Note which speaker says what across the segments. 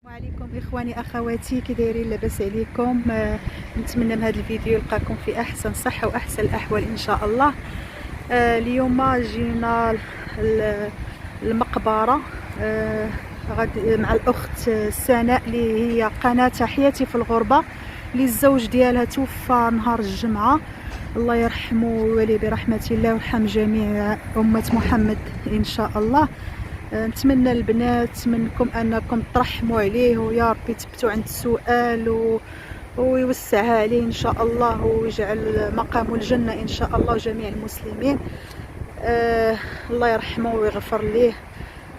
Speaker 1: السلام عليكم اخواني اخواتي، كي دايرين؟ لاباس عليكم؟ نتمنى من هذا الفيديو يلقاكم في احسن صحه واحسن الاحوال ان شاء الله. اليوم جينا المقبره غادي مع الاخت سناء اللي هي قناه حياتي في الغربه، اللي الزوج ديالها توفى نهار الجمعه. الله يرحمه ويولي برحمه الله ويرحم جميع امه محمد ان شاء الله. نتمنى البنات منكم انكم ترحموا عليه، ويا ربي تثبتوا عند السؤال ويوسعها عليه ان شاء الله، ويجعل مقامه الجنه ان شاء الله وجميع المسلمين. الله يرحمه ويغفر ليه.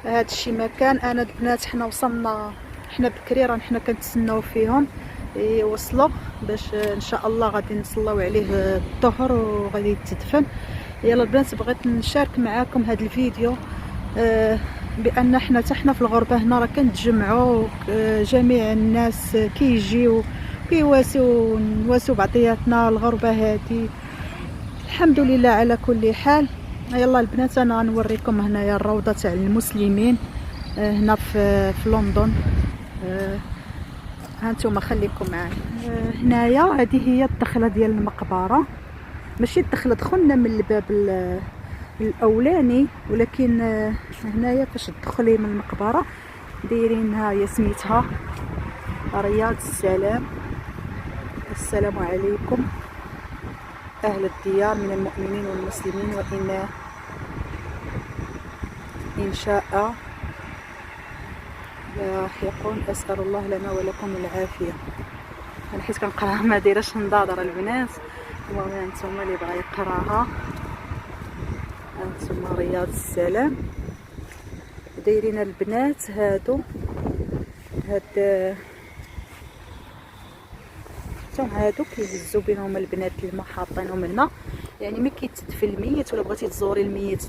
Speaker 1: هذا الشيء ما كان. انا البنات حنا وصلنا، حنا بكري راه حنا كنتسناو فيهم يوصلوا باش ان شاء الله غادي نصليو عليه الظهر وغادي يتدفن. يلا البنات، بغيت نشارك معاكم هذا الفيديو بان حنا حتى حنا في الغربه هنا راه كنتجمعوا، جميع الناس كيجيو كيواسيو نواسيو بعضياتنا. الغربه هذه الحمد لله على كل حال. يلا البنات، انا غنوريكم هنايا الروضه تاع المسلمين هنا في لندن. هانتوما خليكم معايا. هنايا هذه هي الدخله ديال المقبره، ماشي الدخله دخلنا من الباب الاولاني، ولكن هنايا فاش تدخلي من المقبره دايرينها هي سميتها رياض السلام. السلام عليكم اهل الديار من المؤمنين والمسلمين، وإنا ان شاء لاحقون. اسال الله لنا ولكم العافيه. انا حيت كنقراها ما دايراش نضاضر البنات، المهم انتم اللي بغا يقراها. هانتوما رياض السلام دايرين البنات. هادو كيهزوا بينهم البنات الماء، حاطينهم الماء، يعني ملي كيتدفن الميت ولا بغيتي تزوري الميت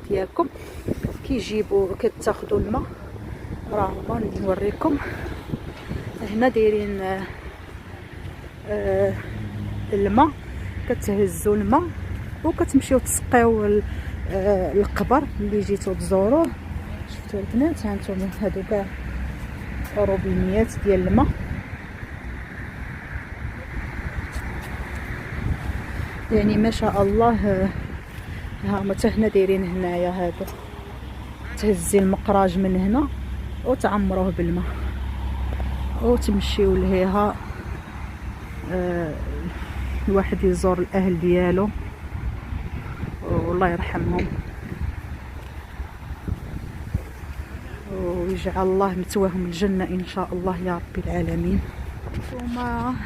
Speaker 1: ديالكم كيجيبوا كتاخذوا الماء. راه هما نوريكم هنا دايرين الماء، كتهزوا الماء وكتمشيو تسقيو القبر اللي جيتو تزوروه. شفتوا البنات؟ هانتوما هادو كاع روبينيات ديال الماء. يعني ما شاء الله. ها هما حتى هنا دايرين هنايا هادو، تهزي المقراج من هنا وتعمروه بالماء وتمشيو لهيها. الواحد يزور الاهل ديالو والله يرحمهم ويجعل الله مثواهم الجنه ان شاء الله يا رب العالمين. ثم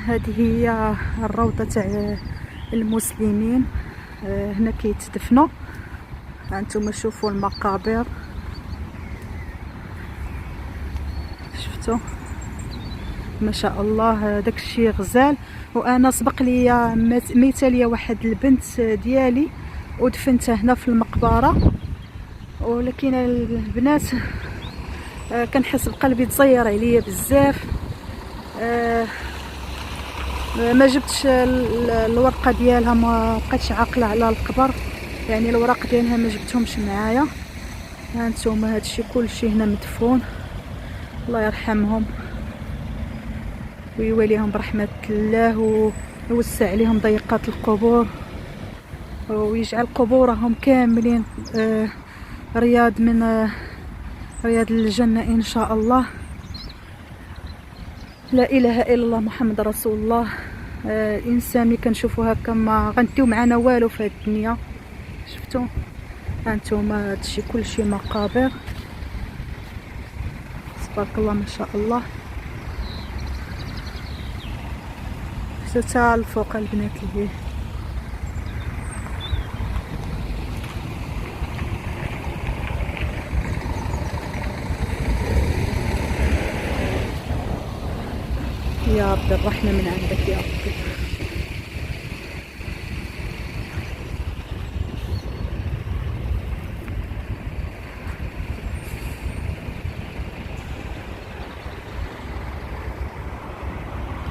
Speaker 1: هذه هي الروضه تاع المسلمين، هنا كيتدفنوا. هانتوما شوفوا المقابر، شفتوا ما شاء الله داكشي غزال. وانا سبق لي ميته ليا واحد البنت ديالي ودفنتها هنا في المقبره، ولكن البنات كنحس بقلبي تزير عليا بزاف. ما جبتش الورقه ديالها، ما بقيتش عاقله على القبر، يعني الوراق ديالها ما جبتهمش معايا. هانتوما هادشي كلشي هنا مدفون. الله يرحمهم ويوليهم برحمه الله ويوسع عليهم ضيقات القبور، ويجعل قبورهم كاملين رياض من رياض الجنه ان شاء الله. لا اله الا الله محمد رسول الله. الانسان ملي كنشوفو هكا ما غنديو معنا والو في هاد الدنيا. شفتوا هانتوما هادشي كلشي مقابر، تبارك الله ما شاء الله. حتى الفوق البنات اللي يا رب الرحمة من عندك يا ربي.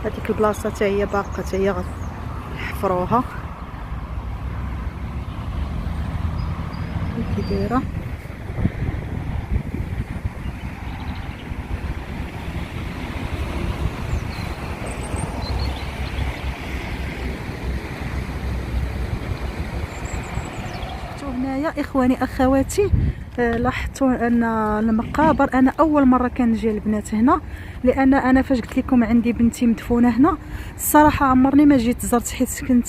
Speaker 1: هذيك البلاصة حتى هي باقة، حتى هي غنحفروها كي دايرة. شفتوا هنايا اخواني اخواتي، لاحظتوا ان المقابر، انا اول مره كنجي البنات هنا، لان انا فاش قلت لكم عندي بنتي مدفونه هنا الصراحه عمرني ما جيت زرت، حيت كنت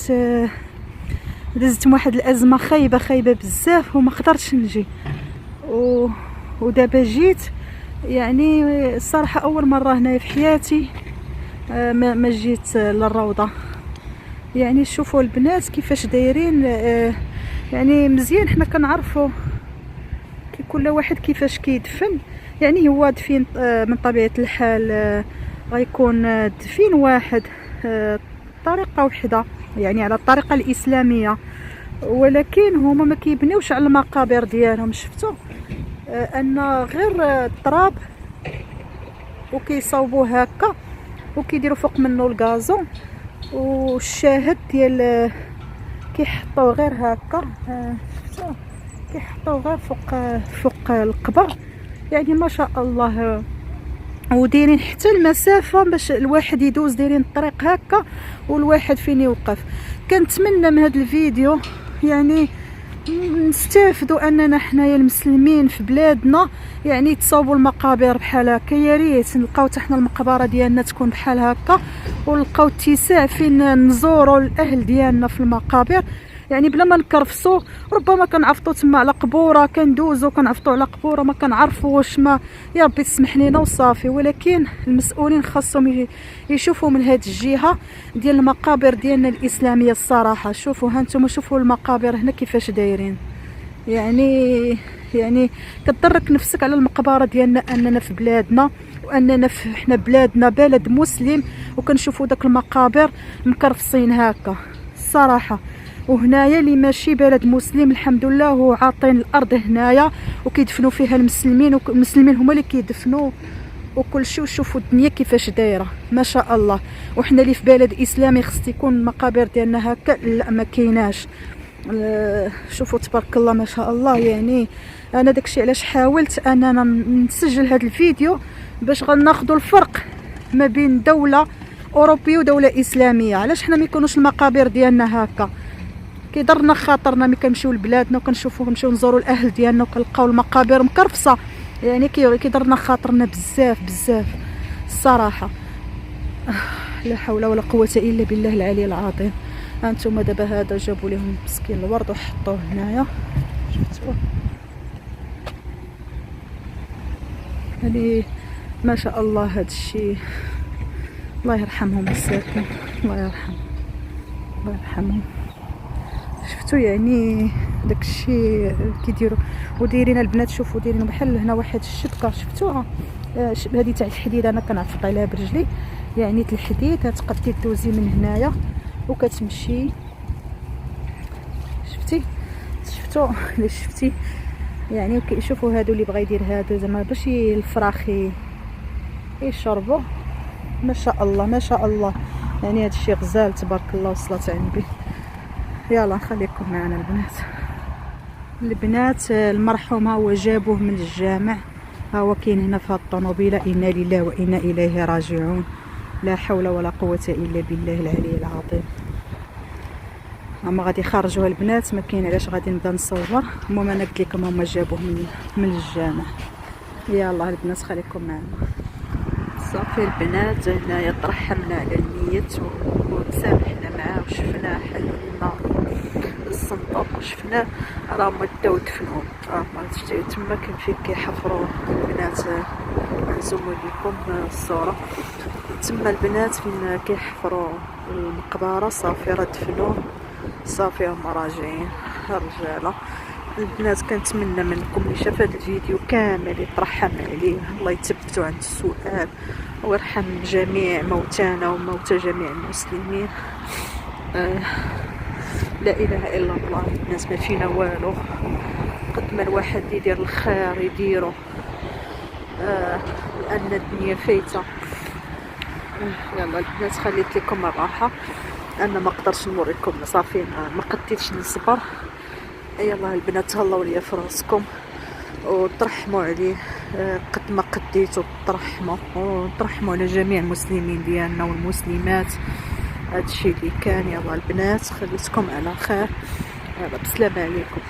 Speaker 1: دزت واحد الازمه خايبه بزاف وما قدرتش نجي، ودابا جيت. يعني الصراحه اول مره هنايا في حياتي ما جيت للروضه. يعني شوفوا البنات كيفاش دايرين، يعني مزيان حنا كنعرفوا كل واحد كيفاش كيدفن. يعني هو دفين من طبيعه الحال غيكون دفين واحد طريقه وحده، يعني على الطريقه الاسلاميه، ولكن هما ما كيبنيوش على المقابر ديالهم. شفتوا ان غير التراب وكيصاوبوه هكا وكيديروا فوق منه الغازون، والشاهد ديال كيحطوه غير هكا، شفتوا كيحطوه غير فوق القبر. يعني ما شاء الله، ودايرين حتى المسافه باش الواحد يدوز، دايرين الطريق هكا والواحد فين يوقف. كنتمنى من هذا الفيديو يعني نستافدوا اننا حنايا المسلمين في بلادنا، يعني تصاوبوا المقابر بحال هكا. يا ريت نلقاو حتى حنا المقبره ديالنا تكون بحال هكا، ونلقاو اتساع فين نزوروا الاهل ديالنا في المقابر، يعني بلا ما نكرفسوا. ربما كنعرفوا تما على قبوره، كندوزوا كنعرفوا على قبوره ما كنعرفوش، ما يا ربي تسمح لينا وصافي. ولكن المسؤولين خاصهم يشوفوا من هذه الجهه ديال المقابر ديالنا الاسلاميه. الصراحه شوفوا هانتوما، شوفوا المقابر هنا كيفاش دايرين. يعني كتضرك نفسك على المقبره ديالنا اننا في بلادنا، واننا حنا بلادنا بلد مسلم، وكنشوفوا داك المقابر مكرفصين هكا الصراحه. وهنايا اللي ماشي بلد مسلم الحمد لله هو عاطين الارض هنايا وكيدفنوا فيها المسلمين، والمسلمين هما اللي كيدفنوا وكل شيء. وشوفوا الدنيا كيفاش دايره ما شاء الله. وحنا اللي في بلد اسلامي خص تكون المقابر ديالنا هكا، لا ما كايناش. شوفوا تبارك الله ما شاء الله. يعني انا داكشي علاش حاولت اننا نسجل هذا الفيديو، باش غناخذوا الفرق ما بين دوله اوروبيه ودوله اسلاميه. علاش حنا ما يكونوش المقابر ديالنا هكا؟ كيضرنا خاطرنا ملي كنمشيو لبلادنا وكنشوفوا كنمشيو نزوروا الاهل ديالنا وكنلقاو المقابر مكرفصه، يعني كيضرنا خاطرنا بزاف الصراحه. لا حول ولا قوه الا بالله العلي العظيم. هانتوما دابا هذا جابوا لهم مسكين الورد وحطوه هنايا، شفتوا؟ يعني ما شاء الله هذا الشيء. الله يرحمهم الساكن، الله يرحمهم. شفتوا يعني داك الشيء كيديروا ودايرين البنات. شوفوا دايرين بحال هنا واحد الشبكه، شفتوها؟ هذه تاع الحديد، انا كنعرف عليها برجلي. يعني تاع الحديد تقدري دوزي من هنايا وكتمشي. شفتوا الا شفتي؟ يعني شوفوا هادو اللي بغا يدير هادو زعما باش الفراخ يشربوا. ما شاء الله. يعني هذا الشيء غزال تبارك الله والصلاه على النبي. يلا نخليكم معنا البنات. المرحوم هو جابوه من الجامع، ها هو كاين هنا في هاد الطوموبيله. انا لله وانا اليه راجعون. لا حول ولا قوه الا بالله العلي العظيم. هما غادي يخرجوها البنات، ما كاين علاش غادي نبدا نصور. المهم انا قلت لكم هما جابوه من الجامع. يلا البنات خليكم معنا. صافي البنات، هنايا ترحمنا على الميت وتسامحنا معاه وشفناه حللنا الصندوق وشفناه، راه مداو دفنوه. تما كان فين كيحفروا البنات. نزوموا لكم الصوره تما البنات فين كيحفروا المقبره. صافي راه دفنوه، صافي هما راجعين الرجاله. البنات كنتمنى منكم اللي شاف هذا الفيديو كامل يترحم عليه، الله يثبتو عند السؤال ويرحم جميع موتانا وموتى جميع المسلمين. لا اله الا الله. الناس ما فينا والو، قد ما الواحد يدير الخير يديره، لان الدنيا فايته. يلا البنات خليت لكم الراحه، انا ما قدرتش نوريكم صافي، ما قديتش نصبر. يلا البنات تهلاو ليا في راسكم وترحموا عليه قد ما قديتوا، ترحموا على جميع المسلمين ديالنا والمسلمات. هادشي اللي كان. يلا البنات خليتكم على خير، يلا بسلامه عليكم.